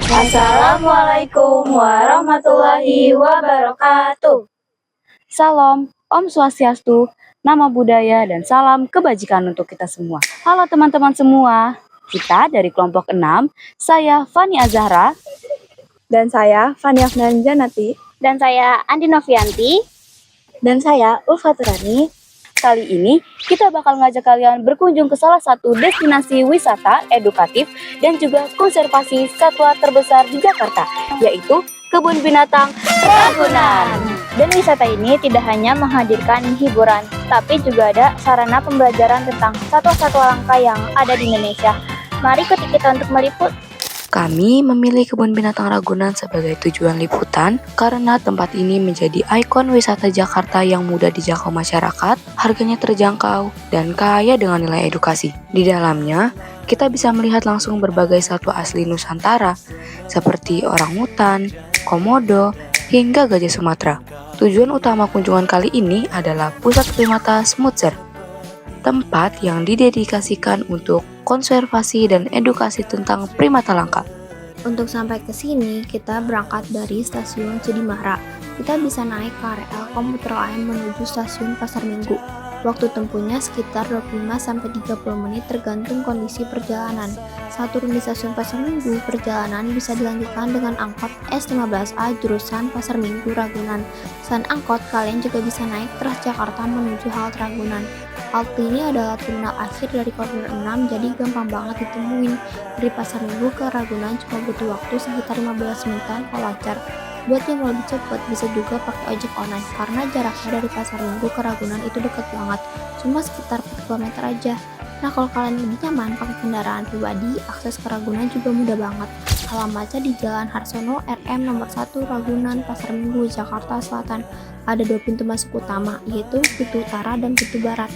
Assalamualaikum warahmatullahi wabarakatuh. Salam, Om Swastiastu, nama budaya dan salam kebajikan untuk kita semua. Halo teman-teman semua, kita dari kelompok 6, saya Fani Azahra. Dan saya Fani Afnan Janati. Dan saya Andi Novianti. Dan saya Ulfaturani. Kali ini kita bakal ngajak kalian berkunjung ke salah satu destinasi wisata edukatif dan juga konservasi satwa terbesar di Jakarta, yaitu Kebun Binatang Ragunan. Dan wisata ini tidak hanya menghadirkan hiburan, tapi juga ada sarana pembelajaran tentang satwa-satwa langka yang ada di Indonesia. Mari ikuti kita untuk meliput. Kami memilih Kebun Binatang Ragunan sebagai tujuan liputan karena tempat ini menjadi ikon wisata Jakarta yang mudah dijangkau masyarakat, harganya terjangkau, dan kaya dengan nilai edukasi. Di dalamnya, kita bisa melihat langsung berbagai satwa asli Nusantara, seperti orangutan, komodo, hingga gajah Sumatera. Tujuan utama kunjungan kali ini adalah Pusat Primata Smutser, tempat yang didedikasikan untuk konservasi dan edukasi tentang primata langka. Untuk sampai ke sini, kita berangkat dari stasiun Cedimara. Kita bisa naik KRL komuter lain menuju stasiun Pasar Minggu. Waktu tempuhnya sekitar 25-30 menit tergantung kondisi perjalanan. Saat turun di stasiun Pasar Minggu, perjalanan bisa dilanjutkan dengan angkot S15A jurusan Pasar Minggu Ragunan. Selain angkot, kalian juga bisa naik Transjakarta menuju halte Ragunan. Halte ini adalah terminal akhir dari koridor 6, jadi gampang banget ditemuin. Dari Pasar Minggu ke Ragunan cuma butuh waktu sekitar 15 menitan kalau lancar. Buat yang mau lebih cepat, bisa juga pakai ojek online, karena jaraknya dari Pasar Minggu ke Ragunan itu dekat banget, cuma sekitar 4 km aja. Nah, kalau kalian lebih nyaman pakai kendaraan pribadi, akses ke Ragunan juga mudah banget. Alamatnya di Jalan Harsono RM nomor 1 Ragunan, Pasar Minggu, Jakarta Selatan. Ada 2 pintu masuk utama, yaitu pintu utara dan pintu barat.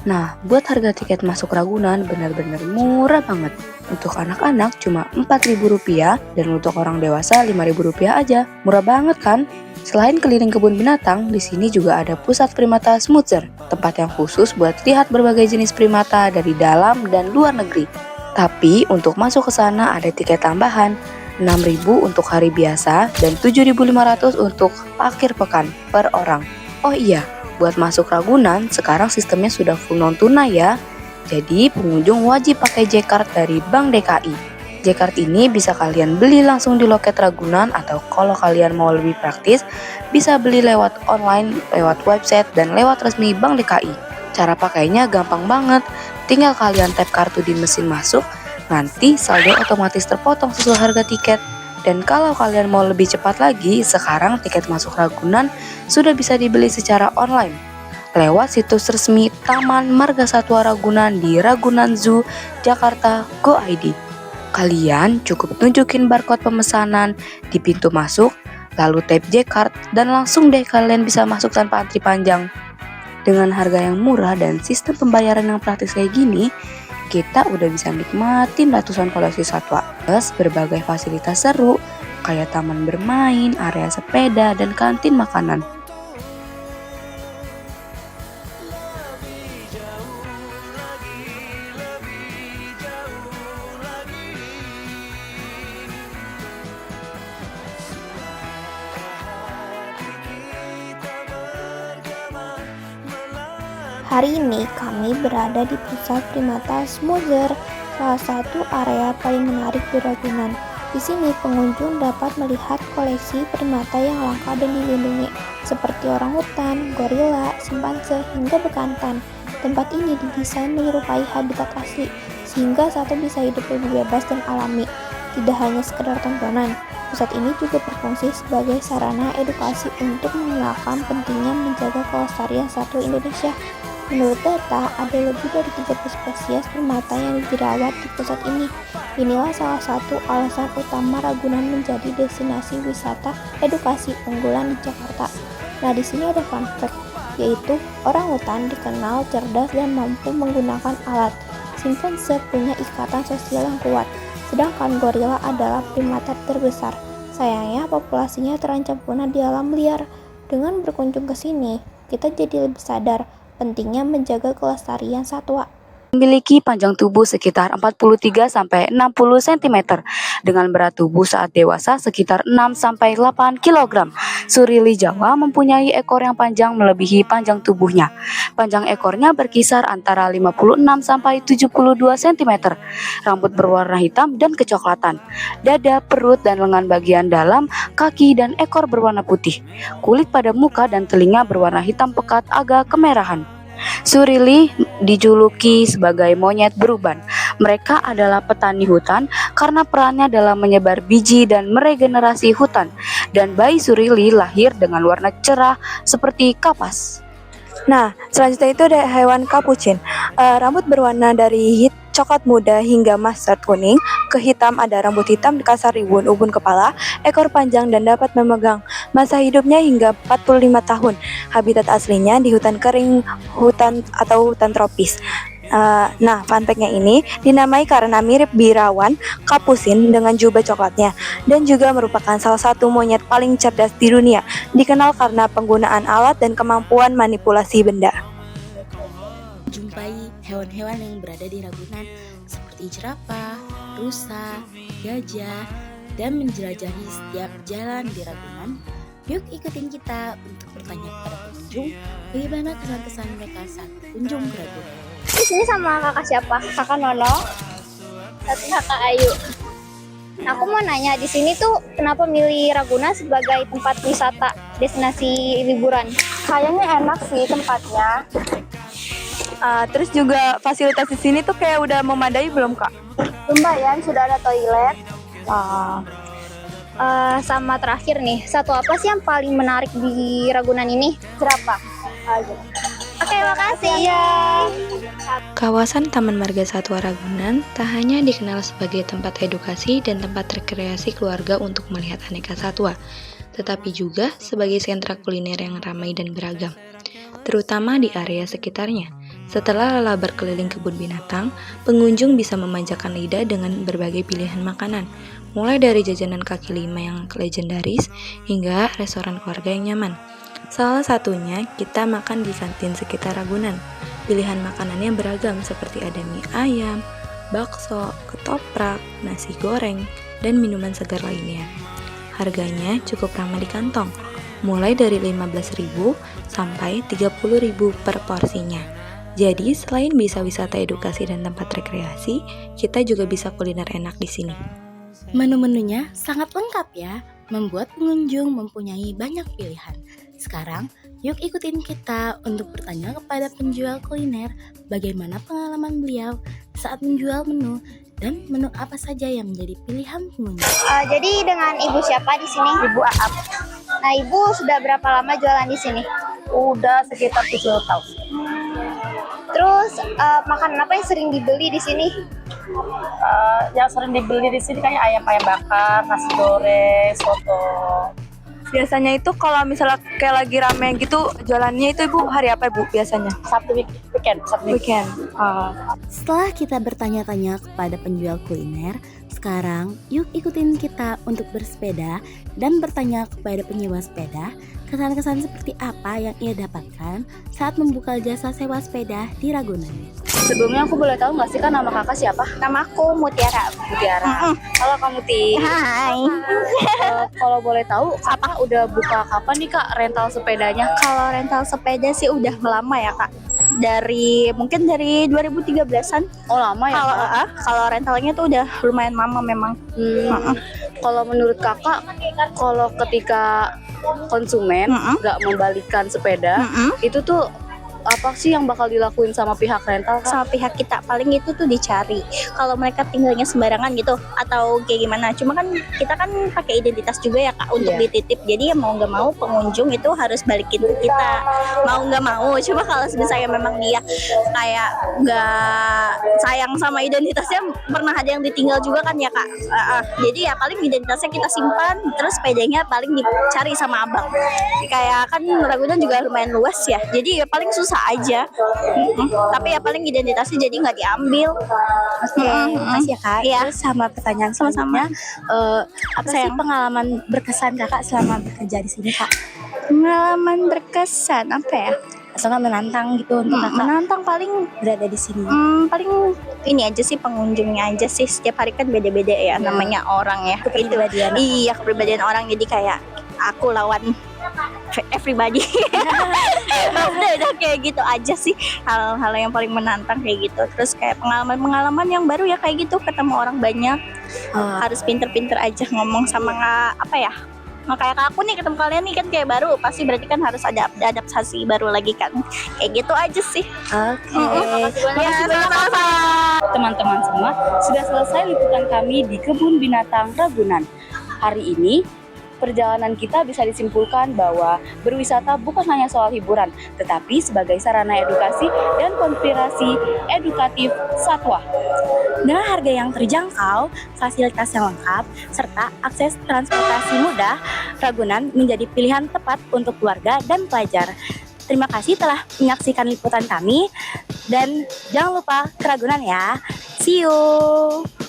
Nah, buat harga tiket masuk Ragunan benar-benar murah banget. Untuk anak-anak cuma Rp4.000 dan untuk orang dewasa Rp5.000 aja. Murah banget kan? Selain keliling kebun binatang, di sini juga ada Pusat Primata Smutser, tempat yang khusus buat lihat berbagai jenis primata dari dalam dan luar negeri. Tapi untuk masuk ke sana ada tiket tambahan, Rp6.000 untuk hari biasa dan Rp7.500 untuk akhir pekan per orang. Oh iya, buat masuk Ragunan, sekarang sistemnya sudah full non-tunai ya. Jadi pengunjung wajib pakai J-Card dari Bank DKI. J-Card ini bisa kalian beli langsung di loket Ragunan, atau kalau kalian mau lebih praktis, bisa beli lewat online, lewat website, dan lewat resmi Bank DKI. Cara pakainya gampang banget, tinggal kalian tap kartu di mesin masuk, nanti saldo otomatis terpotong sesuai harga tiket. Dan kalau kalian mau lebih cepat lagi, sekarang tiket masuk Ragunan sudah bisa dibeli secara online lewat situs resmi Taman Marga Satwa Ragunan di Ragunan Zoo, Jakarta, Go.id. Kalian cukup tunjukin barcode pemesanan di pintu masuk, lalu tap J-Card, dan langsung deh kalian bisa masuk tanpa antri panjang. Dengan harga yang murah dan sistem pembayaran yang praktis kayak gini, kita udah bisa nikmatin ratusan koleksi satwa, plus berbagai fasilitas seru, kayak taman bermain, area sepeda, dan kantin makanan. Hari ini kami berada di Pusat Primata Smutser, salah satu area paling menarik di Ragunan. Di sini pengunjung dapat melihat koleksi primata yang langka dan dilindungi, seperti orangutan, gorila, simpanse, hingga bekantan. Tempat ini didesain menyerupai habitat asli, sehingga satwa bisa hidup lebih bebas dan alami. Tidak hanya sekedar tontonan, pusat ini juga berfungsi sebagai sarana edukasi untuk mengenalkan pentingnya menjaga kelestarian satwa Indonesia. Menurut data, ada lebih dari 30 spesies primata yang dirawat di pusat ini. Inilah salah satu alasan utama Ragunan menjadi destinasi wisata edukasi unggulan di Jakarta. Nah, di sini ada fun fact, yaitu orangutan dikenal cerdas dan mampu menggunakan alat. Simpanse punya ikatan sosial yang kuat, sedangkan gorila adalah primata terbesar. Sayangnya populasinya terancam punah di alam liar. Dengan berkunjung ke sini, kita jadi lebih sadar pentingnya menjaga kelestarian satwa. Memiliki panjang tubuh sekitar 43 sampai 60 cm dengan berat tubuh saat dewasa sekitar 6 sampai 8 kg. Surili Jawa mempunyai ekor yang panjang melebihi panjang tubuhnya. Panjang ekornya berkisar antara 56 sampai 72 cm. Rambut berwarna hitam dan kecoklatan. Dada, perut dan lengan bagian dalam, kaki dan ekor berwarna putih. Kulit pada muka dan telinga berwarna hitam pekat agak kemerahan. Surili dijuluki sebagai monyet beruban. Mereka adalah petani hutan karena perannya dalam menyebar biji dan meregenerasi hutan. Dan bayi surili lahir dengan warna cerah seperti kapas. Nah, selanjutnya itu ada hewan kapucin. Rambut berwarna dari coklat muda hingga mustard kuning, ke hitam, ada rambut hitam kasar ubun-ubun kepala, ekor panjang dan dapat memegang. Masa hidupnya hingga 45 tahun. Habitat aslinya di hutan kering, hutan atau hutan tropis. Nah, fun fact-nya ini dinamai karena mirip birawan kapusin dengan jubah coklatnya dan juga merupakan salah satu monyet paling cerdas di dunia, dikenal karena penggunaan alat dan kemampuan manipulasi benda. Jumpai hewan-hewan yang berada di Ragunan seperti jerapah, rusa, gajah, dan menjelajahi setiap jalan di Ragunan. Yuk ikutin kita untuk bertanya kepada pengunjung bagaimana kesan-kesan mereka saat berkunjung ke Ragunan. Di sini sama kakak siapa? Kakak Nono. Satu kakak Ayu. Aku mau nanya, di sini tuh kenapa milih Ragunan sebagai tempat wisata, destinasi liburan? Kayaknya enak sih tempatnya. Terus juga fasilitas di sini tuh kayak udah memadai belum, Kak? Lumayan, sudah ada toilet. Sama terakhir nih, satu apa sih yang paling menarik di Ragunan ini? Jerapah. Oke, makasih ya. Kawasan Taman Marga Satwa Ragunan tak hanya dikenal sebagai tempat edukasi dan tempat rekreasi keluarga untuk melihat aneka satwa, tetapi juga sebagai sentra kuliner yang ramai dan beragam, terutama di area sekitarnya. Setelah lelah berkeliling kebun binatang, pengunjung bisa memanjakan lidah dengan berbagai pilihan makanan, mulai dari jajanan kaki lima yang legendaris hingga restoran keluarga yang nyaman. Salah satunya kita makan di kantin sekitar Ragunan. Pilihan makanannya beragam seperti ada mie ayam, bakso, ketoprak, nasi goreng, dan minuman segar lainnya. Harganya cukup ramah di kantong, mulai dari 15.000 sampai 30.000 per porsinya. Jadi selain bisa wisata edukasi dan tempat rekreasi, kita juga bisa kuliner enak di sini. Menu-menunya sangat lengkap ya, membuat pengunjung mempunyai banyak pilihan. Sekarang, yuk ikutin kita untuk bertanya kepada penjual kuliner bagaimana pengalaman beliau saat menjual menu dan menu apa saja yang menjadi pilihan pengunjung. Jadi dengan ibu siapa di sini? Ibu Aap, Nah, ibu sudah berapa lama jualan di sini? udah sekitar 7 tahun. Terus makanan apa yang sering dibeli di sini? Yang sering dibeli di sini kayak ayam bakar, nasi goreng, soto. Biasanya itu kalau misalnya kayak lagi rame gitu, jualannya itu Ibu hari apa Ibu biasanya? Sabtu weekend. Weekend. Setelah kita bertanya-tanya kepada penjual kuliner, sekarang yuk ikutin kita untuk bersepeda dan bertanya kepada penyewa sepeda kesan-kesan seperti apa yang ia dapatkan saat membuka jasa sewa sepeda di Ragunan. Sebelumnya aku boleh tahu nggak sih Kak nama Kakak siapa? Nama aku Mutiara. Mutiara. Halo Kak Muti. Hai. Kalau boleh tahu, Kakak udah buka kapan nih Kak rental sepedanya? Kalau rental sepeda sih udah lama ya Kak. Mungkin dari 2013-an. Oh lama ya Kak? Kalau rentalnya tuh udah lumayan lama memang. Kalau menurut Kakak, kalau ketika konsumen nggak membalikan sepeda, itu tuh apa sih yang bakal dilakuin sama pihak rental Kak? Sama pihak kita paling itu tuh dicari kalau mereka tinggalnya sembarangan gitu atau kayak gimana. Cuma kan kita kan pakai identitas juga ya Kak untuk dititip, jadi ya mau nggak mau pengunjung itu harus balikin ke kita mau nggak mau. Cuma kalau misalnya memang dia kayak nggak sayang sama identitasnya, pernah ada yang ditinggal juga kan ya Kak. Jadi ya paling identitasnya kita simpan, terus sepedanya paling dicari sama abang. Kayak kan Ragunan juga lumayan luas ya, jadi ya paling susah aja. Tapi ya paling identitasnya jadi nggak diambil. Makasih ya Kak. Iya. Terus sama pertanyaan Sama-sama. apa sih pengalaman berkesan Kakak selama bekerja di sini Kak? Pengalaman berkesan apa ya? sangat menantang gitu untuk kakak? Menantang paling berada di sini. Paling ini aja sih, pengunjungnya aja sih. Setiap hari kan beda-beda ya, namanya orang ya. Kepribadian. Iya, kepribadian orang, jadi kayak aku lawan everybody. udah kayak gitu aja sih, hal-hal yang paling menantang kayak gitu. Terus kayak pengalaman-pengalaman yang baru ya kayak gitu, ketemu orang banyak. Harus pinter-pinter aja ngomong sama nggak kayak aku nih ketemu kalian nih kan kayak baru, pasti berarti kan harus ada adaptasi baru lagi kan, kayak gitu aja sih. Makasih banyak teman-teman semua, sudah selesai liputan kami di Kebun Binatang Ragunan. Hari ini perjalanan kita bisa disimpulkan bahwa berwisata bukan hanya soal hiburan, tetapi sebagai sarana edukasi dan konspirasi edukatif satwa. Dengan harga yang terjangkau, fasilitas yang lengkap, serta akses transportasi mudah, Ragunan menjadi pilihan tepat untuk keluarga dan pelajar. Terima kasih telah menyaksikan liputan kami, dan jangan lupa ke Ragunan ya. See you!